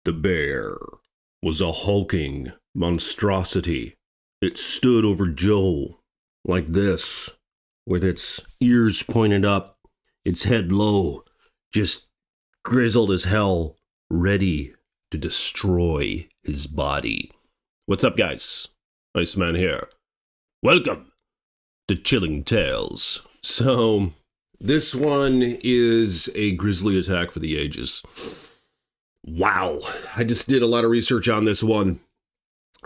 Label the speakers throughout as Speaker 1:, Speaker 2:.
Speaker 1: The bear was a hulking monstrosity. It stood over Joe like this, with its ears pointed up, its head low, just grizzled as hell, ready to destroy his body. What's up, guys? Iceman here. Welcome to Chilling Tales. So, this one is a grisly attack for the ages. Wow, I just did a lot of research on this one.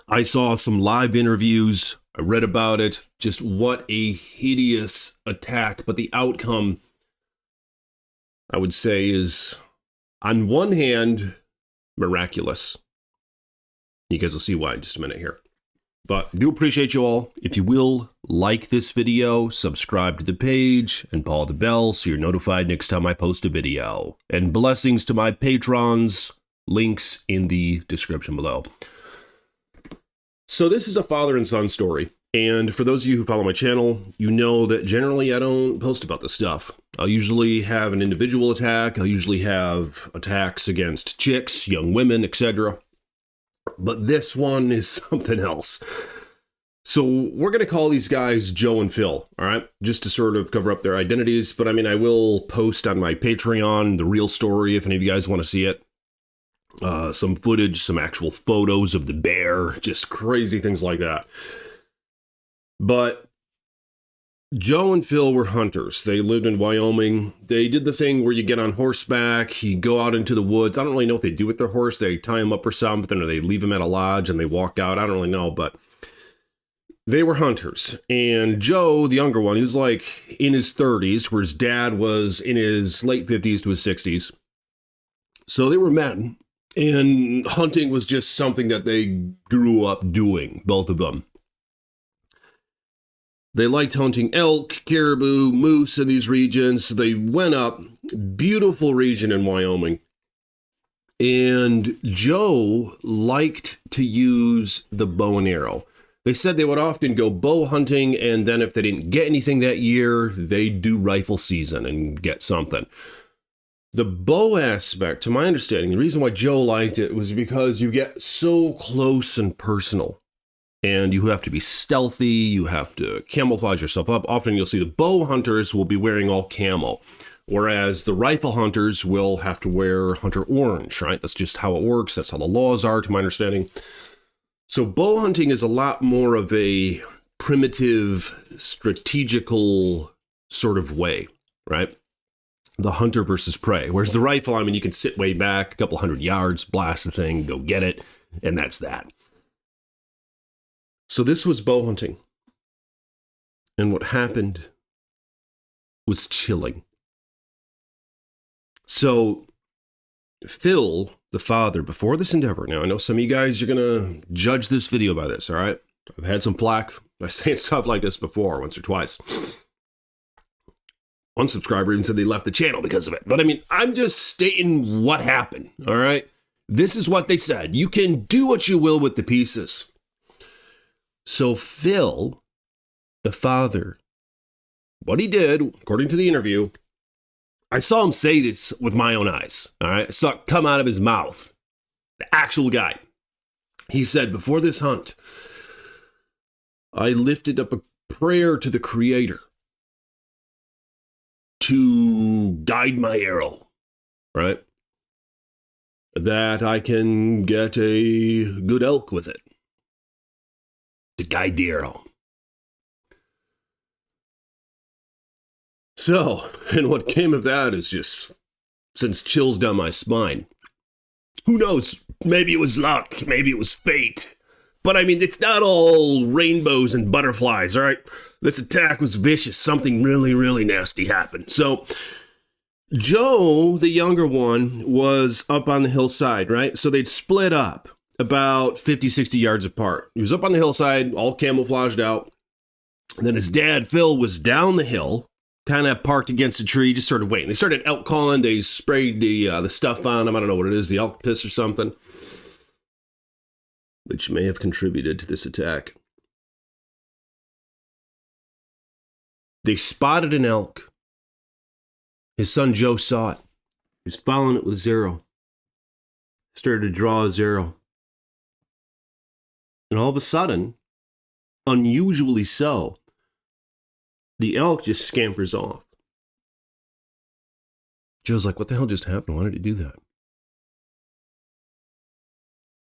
Speaker 1: I saw some live interviews, I read about it, just what a hideous attack, but the outcome, I would say, is, on one hand, miraculous. You guys will see why in just a minute here. But I do appreciate you all. If you will, like this video, subscribe to the page, and paw the bell so you're notified next time I post a video. And blessings to my patrons, links in the description below. So this is a father and son story. And for those of you who follow my channel, you know that generally I don't post about this stuff. I'll usually have an individual attack. I'll usually have attacks against chicks, young women, etc. But this one is something else. So we're going to call these guys Joe and Phil, all right? Just to sort of cover up their identities. But I mean, I will post on my Patreon the real story if any of you guys want to see it. Some footage, some actual photos of the bear, just crazy things like that. But Joe and Phil were hunters. They lived in Wyoming. They did the thing where you get on horseback, you go out into the woods. I don't really know what they do with their horse. They tie him up or something, or they leave him at a lodge and they walk out. I don't really know, but they were hunters. And Joe, the younger one, he was like in his 30s, where his dad was in his late 50s to his 60s. So they were men, and hunting was just something that they grew up doing, both of them. They liked hunting elk, caribou, moose in these regions. They went up, beautiful region in Wyoming. And Joe liked to use the bow and arrow. They said they would often go bow hunting, and then if they didn't get anything that year, they'd do rifle season and get something. The bow aspect, to my understanding, the reason why Joe liked it was because you get so close and personal. And you have to be stealthy, you have to camouflage yourself up. Often you'll see the bow hunters will be wearing all camo, whereas the rifle hunters will have to wear hunter orange, right? That's just how it works. That's how the laws are, to my understanding. So bow hunting is a lot more of a primitive, strategical sort of way, right? The hunter versus prey. Whereas the rifle, I mean, you can sit way back, a couple hundred yards, blast the thing, go get it, and that's that. So this was bow hunting. And what happened was chilling. So Phil, the father, before this endeavor, now I know some of you guys are going to judge this video by this, all right? I've had some flack by saying stuff like this before, once or twice. One subscriber even said they left the channel because of it. But I mean, I'm just stating what happened, all right? This is what they said. You can do what you will with the pieces. So Phil, the father, what he did, according to the interview, I saw him say this with my own eyes, all right? I saw it come out of his mouth, the actual guy. He said, before this hunt, I lifted up a prayer to the Creator to guide my arrow, right? That I can get a good elk with it. To guide the arrow. So, and what came of that is just sends chills down my spine. Who knows? Maybe it was luck. Maybe it was fate. But I mean, it's not all rainbows and butterflies, all right? This attack was vicious. Something really, really nasty happened. So, Joe, the younger one, was up on the hillside, right? So they'd split up about 50, 60 yards apart. He was up on the hillside, all camouflaged out. And then his dad, Phil, was down the hill, kind of parked against a tree, just sort of waiting. They started elk calling. They sprayed the stuff on him. I don't know what it is, the elk piss or something, which may have contributed to this attack. They spotted an elk. His son Joe saw it. He was following it with his arrow. started to draw his arrow. And all of a sudden, unusually so, the elk just scampers off. Joe's like, what the hell just happened? Why did it do that?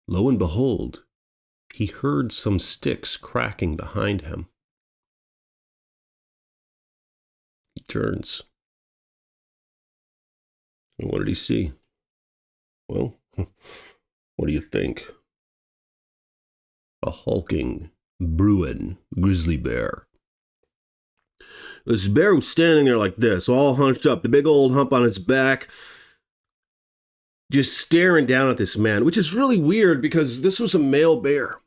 Speaker 1: Lo and behold, he heard some sticks cracking behind him. He turns. And what did he see? Well, what do you think? A hulking, Bruin grizzly bear. This bear was standing there like this, all hunched up, the big old hump on its back, just staring down at this man, which is really weird because this was a male bear.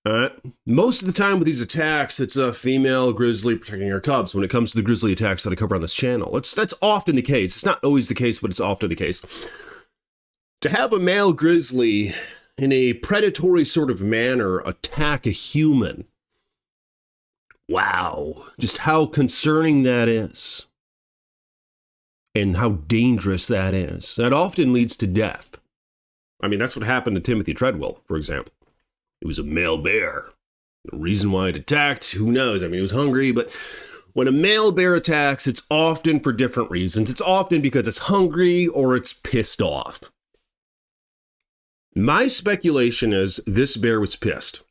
Speaker 1: All right. Most of the time with these attacks, it's a female grizzly protecting her cubs. When it comes to the grizzly attacks that I cover on this channel, that's often the case. It's not always the case, but it's often the case. To have a male grizzly in a predatory sort of manner attack a human, wow, just how concerning that is. And how dangerous that is. That often leads to death. I mean, that's what happened to Timothy Treadwell, for example. It was a male bear. The reason why it attacked, who knows? I mean, it was hungry, but when a male bear attacks, it's often for different reasons. It's often because it's hungry or it's pissed off. My speculation is this bear was pissed.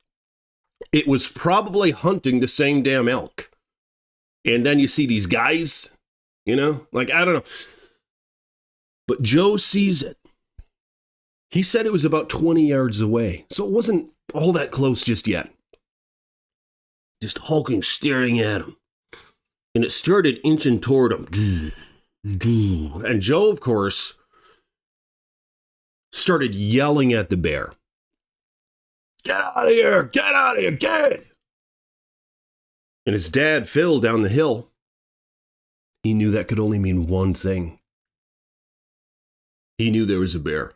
Speaker 1: It was probably hunting the same damn elk. And then you see these guys, you know, like, I don't know. But Joe sees it. He said it was about 20 yards away, so it wasn't all that close just yet. Just hulking, staring at him. And it started inching toward him. And Joe, of course, started yelling at the bear. Get out of here! Get out of here! Get! And his dad, Phil, down the hill, he knew that could only mean one thing. He knew there was a bear.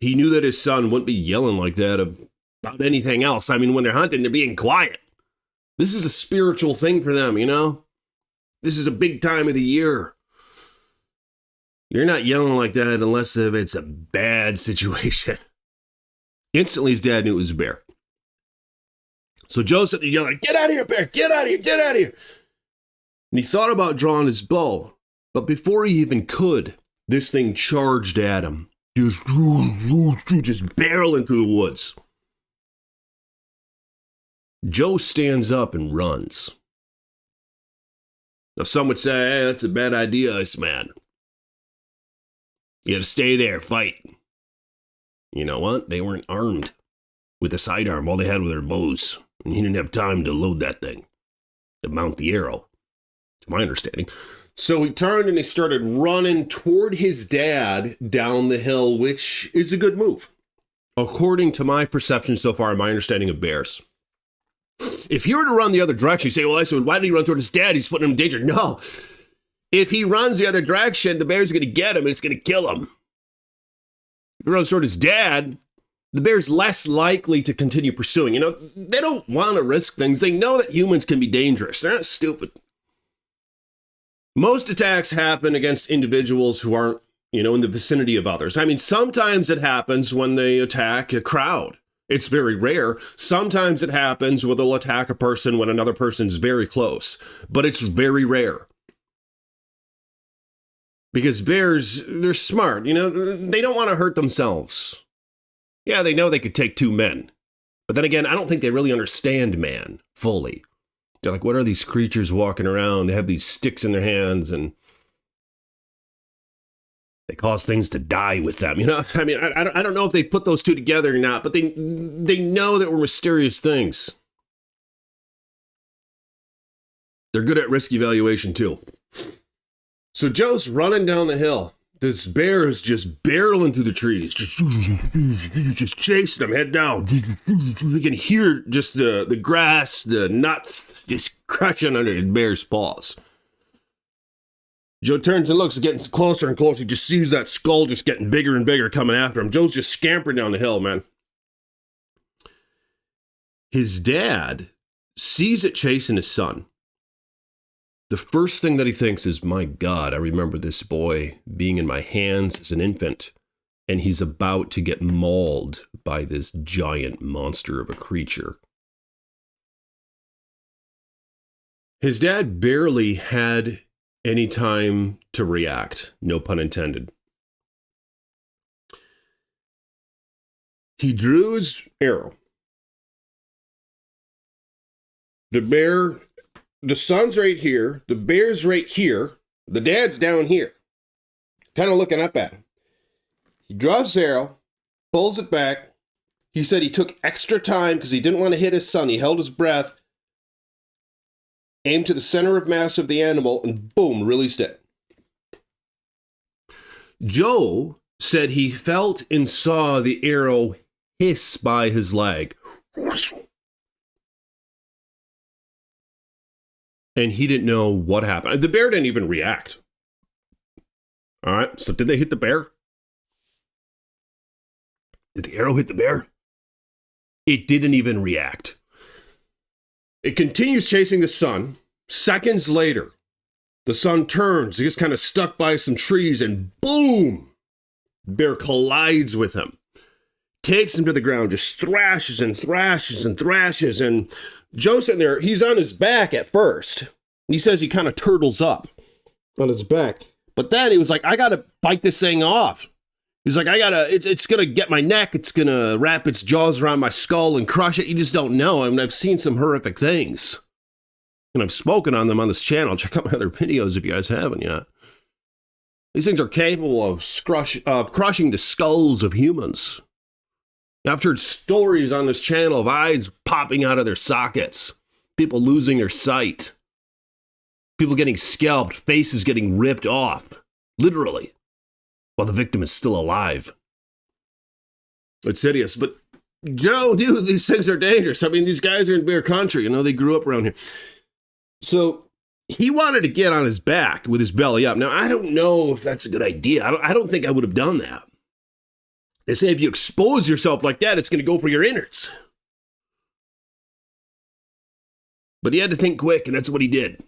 Speaker 1: He knew that his son wouldn't be yelling like that about anything else. I mean, when they're hunting, they're being quiet. This is a spiritual thing for them, you know? This is a big time of the year. You're not yelling like that unless if it's a bad situation. Instantly, his dad knew it was a bear. So Joe said, yelling, get out of here, bear! Get out of here! Get out of here! And he thought about drawing his bow, but before he even could, this thing charged at him. Just barreling through the woods. Joe stands up and runs. Now, some would say, hey, that's a bad idea, Iceman. You gotta stay there, fight. You know what? They weren't armed with a sidearm. All they had were their bows. And he didn't have time to load that thing, to mount the arrow, to my understanding. So he turned and he started running toward his dad down the hill, which is a good move, according to my perception so far and my understanding of bears. If he were to run the other direction, you say, well, I said, why did he run toward his dad? He's putting him in danger. No. If he runs the other direction, the bear's going to get him and it's going to kill him. If he runs toward his dad, the bear's less likely to continue pursuing. You know, they don't want to risk things. They know that humans can be dangerous. They're not stupid. Most attacks happen against individuals who aren't, you know, in the vicinity of others. I mean, sometimes it happens when they attack a crowd. It's very rare. Sometimes it happens where they'll attack a person when another person's very close. But it's very rare. Because bears, they're smart, you know, they don't want to hurt themselves. Yeah, they know they could take two men. But then again, I don't think they really understand man fully. They're like, what are these creatures walking around? They have these sticks in their hands and they cause things to die with them. You know, I mean, I don't know if they put those two together or not, but they know that we're mysterious things. They're good at risk evaluation too. So Joe's running down the hill. This bear is just barreling through the trees, just chasing him head down. You can hear just the grass, the nuts just crushing under the bear's paws. Joe turns and looks, getting closer and closer. He just sees that skull just getting bigger and bigger coming after him. Joe's just scampering down the hill, man. His dad sees it chasing his son. The first thing that he thinks is, my God, I remember this boy being in my hands as an infant and he's about to get mauled by this giant monster of a creature. His dad barely had any time to react, no pun intended. He drew his arrow. The bear, the son's right here, the bear's right here, the dad's down here, kind of looking up at him. He drops the arrow, pulls it back. He said he took extra time because he didn't want to hit his son. He held his breath, aimed to the center of mass of the animal, and boom, released it. Joe said he felt and saw the arrow hiss by his leg. And he didn't know what happened. The bear didn't even react. All right, so did they hit the bear? Did the arrow hit the bear? It didn't even react. It continues chasing the son. Seconds later, the son turns. He gets kind of stuck by some trees, and boom! Bear collides with him. Takes him to the ground, just thrashes and thrashes and thrashes. And Joe's sitting there, he's on his back at first. He says he kind of turtles up on his back. But then he was like, I got to fight this thing off. He's like, it's going to get my neck. It's going to wrap its jaws around my skull and crush it. You just don't know. I mean, I've seen some horrific things. And I've spoken on them on this channel. Check out my other videos if you guys haven't yet. These things are capable of crushing the skulls of humans. I've heard stories on this channel of eyes popping out of their sockets, people losing their sight, people getting scalped, faces getting ripped off, literally, while the victim is still alive. It's hideous, but Joe knew these things are dangerous. I mean, these guys are in bear country, they grew up around here. So he wanted to get on his back with his belly up. Now, I don't know if that's a good idea. I don't think I would have done that. They say if you expose yourself like that, it's going to go for your innards. But he had to think quick, and that's what he did.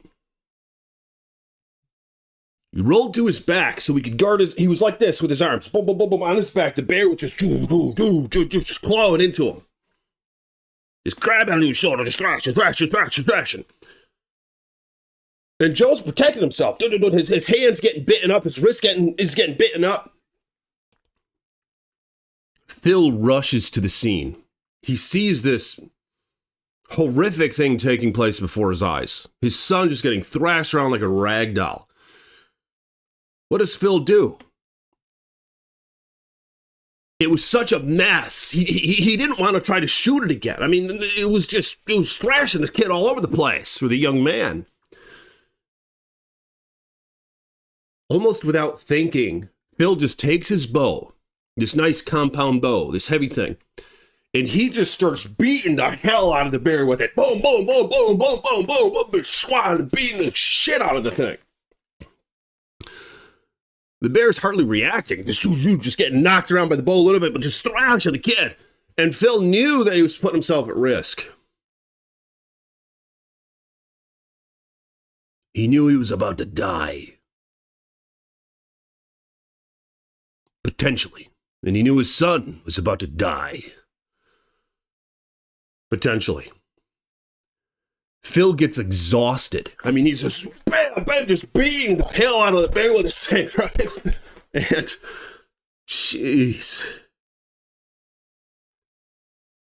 Speaker 1: He rolled to his back so he could guard he was like this with his arms, boom, boom, boom, boom, on his back. The bear was just clawing into him. Just grabbing onto his shoulder, just thrashing. And Joe's protecting himself. His hand's getting bitten up, his wrist is getting bitten up. Phil rushes to the scene. He sees this horrific thing taking place before his eyes. His son just getting thrashed around like a rag doll. What does Phil do? It was such a mess. He didn't want to try to shoot it again. I mean, it was thrashing the kid all over the place with a young man. Almost without thinking, Phil just takes his bow, this nice compound bow, this heavy thing, and he just starts beating the hell out of the bear with it. Boom, boom, boom, boom, boom, boom, boom, boom, swatting, beating the shit out of the thing. The bear's hardly reacting, just getting knocked around by the bow a little bit, but just thrashing the kid. And Phil knew that he was putting himself at risk. He knew he was about to die. Potentially. And he knew his son was about to die. Potentially. Phil gets exhausted. I mean, he's just, bam, just beating the hell out of the bear with his thing, right? And, jeez.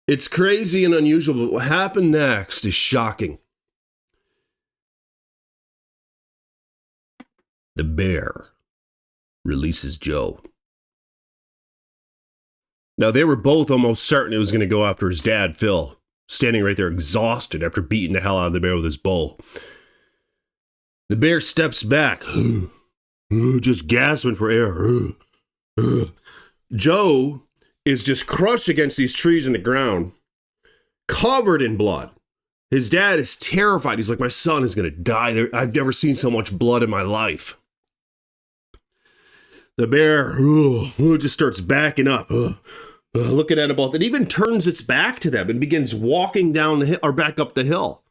Speaker 1: It's crazy and unusual, but what happened next is shocking. The bear releases Joe. Now, they were both almost certain it was going to go after his dad, Phil, standing right there exhausted after beating the hell out of the bear with his bow. The bear steps back, just gasping for air. Joe is just crushed against these trees in the ground, covered in blood. His dad is terrified. He's like, my son is going to die. I've never seen so much blood in my life. The bear just starts backing up, looking at them both. It even turns its back to them and begins walking down the hill, or back up the hill.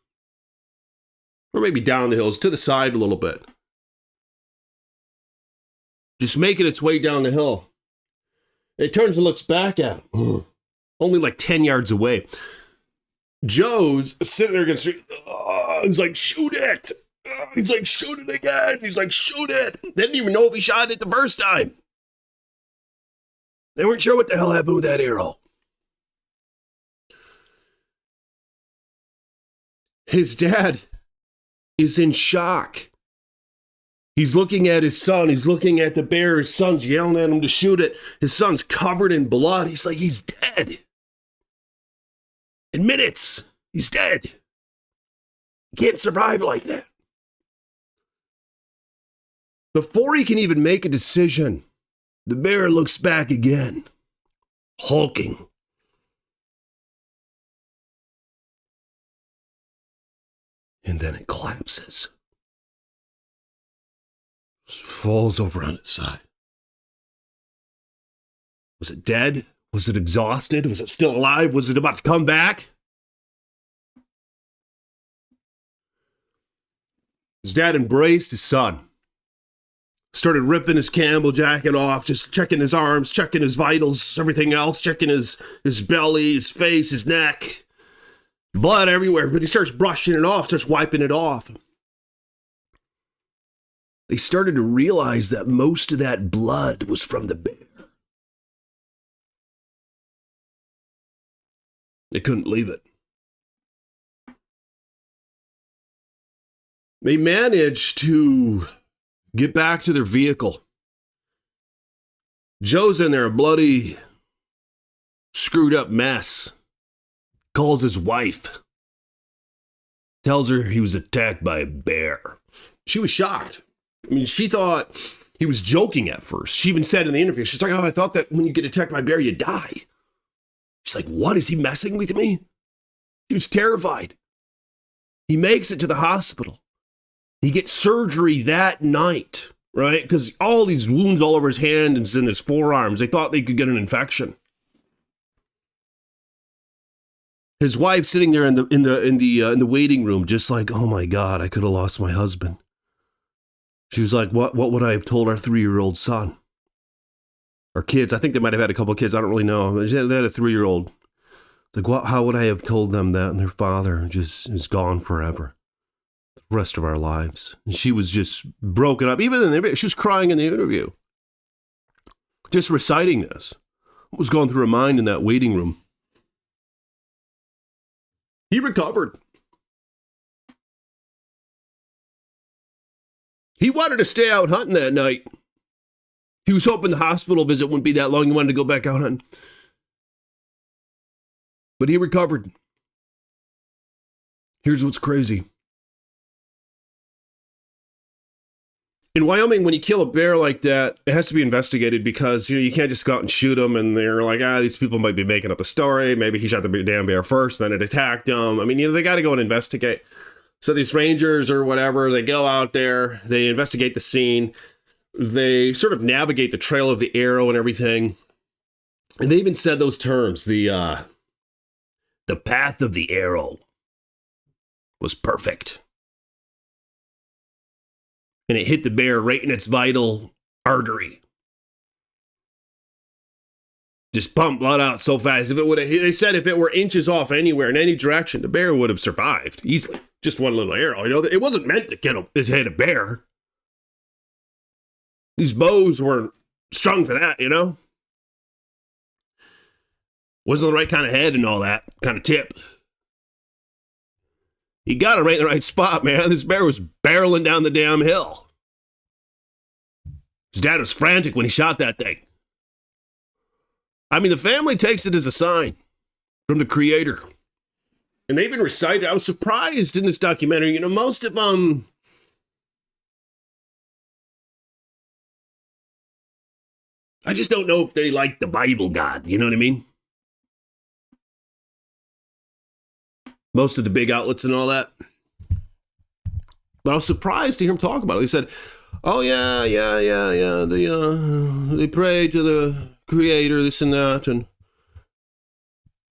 Speaker 1: Or maybe down the hills, to the side a little bit. Just making its way down the hill. It turns and looks back at him. Only like 10 yards away. Joe's sitting there against the street. He's like, shoot it. He's like, shoot it again. He's like, shoot it. They didn't even know if he shot it the first time. They weren't sure what the hell happened with that arrow. His dad is in shock. He's looking at his son. He's looking at the bear. His son's yelling at him to shoot it. His son's covered in blood. He's like, he's dead. In minutes, he's dead. He can't survive like that. Before he can even make a decision, the bear looks back again, hulking. And then it collapses. Falls over on its side. Was it dead? Was it exhausted? Was it still alive? Was it about to come back? His dad embraced his son. Started ripping his Campbell jacket off, just checking his arms, checking his vitals, everything else, checking his belly, his face, his neck. Blood everywhere, but he starts brushing it off, starts wiping it off. They started to realize that most of that blood was from the bear. They couldn't leave it. They managed to get back to their vehicle. Joe's in there, a bloody, screwed up mess. Calls his wife. Tells her he was attacked by a bear. She was shocked. I mean, she thought he was joking at first. She even said in the interview, she's like, oh, I thought that when you get attacked by a bear, you die. She's like, what? Is he messing with me? He was terrified. He makes it to the hospital. He gets surgery that night, right? Because all these wounds all over his hands and his forearms, they thought they could get an infection. His wife sitting there in the waiting room, just like, oh my God, I could have lost my husband. She was like, what would I have told our 3-year-old son? Or kids, I think they might have had a couple of kids, I don't really know. They had a 3-year-old. Like, how would I have told them that? And their father just is gone forever. The rest of our lives. And she was just broken up. Even in the interview, she was crying in the interview. Just reciting this. What was going through her mind in that waiting room? He recovered. He wanted to stay out hunting that night. He was hoping the hospital visit wouldn't be that long. He wanted to go back out hunting. But he recovered. Here's what's crazy. In Wyoming, when you kill a bear like that, it has to be investigated because, you can't just go out and shoot them and they're like, these people might be making up a story. Maybe he shot the damn bear first, then it attacked him. I mean, they got to go and investigate. So these rangers or whatever, they go out there, they investigate the scene, they sort of navigate the trail of the arrow and everything. And they even said those terms, the path of the arrow was perfect. And it hit the bear right in its vital artery. Just pumped blood out so fast. They said if it were inches off anywhere in any direction, the bear would have survived easily. Just one little arrow. It wasn't meant to hit a bear. These bows weren't strung for that, Wasn't the right kind of head and all that kind of tip. He got it right in the right spot, man. This bear was barreling down the damn hill. His dad was frantic when he shot that thing. I mean, the family takes it as a sign from the creator. And they even recited, I was surprised in this documentary, most of them, I just don't know if they like the Bible God, you know what I mean? Most of the big outlets and all that. But I was surprised to hear him talk about it. He said, oh, yeah. They pray to the creator, this and that. And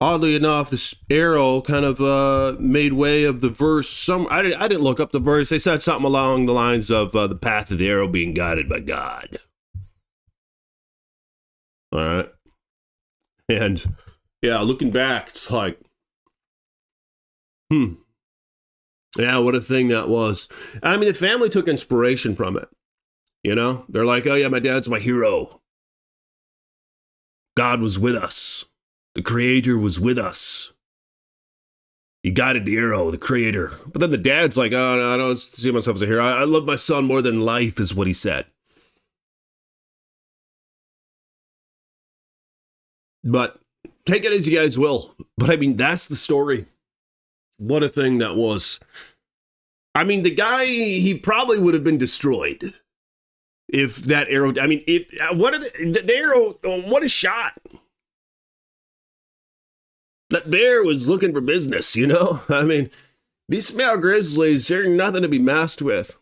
Speaker 1: oddly enough, this arrow kind of made way of the verse. I didn't look up the verse. They said something along the lines of the path of the arrow being guided by God. All right. And yeah, looking back, it's like, yeah, what a thing that was. I mean, the family took inspiration from it. You know, they're like, oh yeah, my dad's my hero. God was with us. The creator was with us. He guided the arrow, the creator. But then the dad's like, oh, no, I don't see myself as a hero. I love my son more than life, is what he said. But take it as you guys will. But I mean, that's the story. What a thing that was. I mean, the guy, he probably would have been destroyed if that arrow, I mean, if what are the arrow, what a shot. That bear was looking for business, you know? I mean, these small grizzlies, they're nothing to be messed with.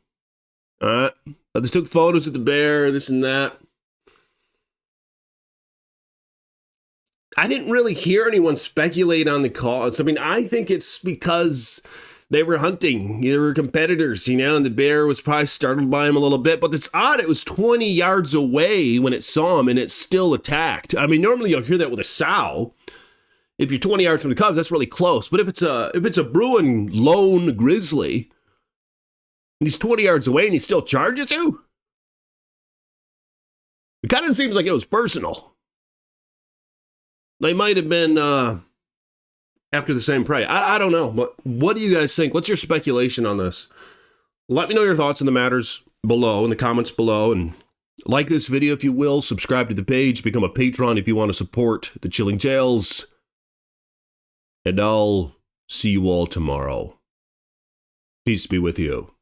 Speaker 1: All right? They took photos of the bear, this and that. I didn't really hear anyone speculate on the cause. I mean, I think it's because they were hunting. They were competitors, you know, and the bear was probably startled by him a little bit. But it's odd. It was 20 yards away when it saw him, and it still attacked. I mean, normally you'll hear that with a sow. If you're 20 yards from the cubs, that's really close. But if it's a Bruin lone grizzly, and he's 20 yards away and he still charges you, it kind of seems like it was personal. They might have been after the same prey. I don't know. But what do you guys think? What's your speculation on this? Let me know your thoughts on the matters below, in the comments below. And like this video if you will. Subscribe to the page. Become a patron if you want to support the Chilling Tales. And I'll see you all tomorrow. Peace be with you.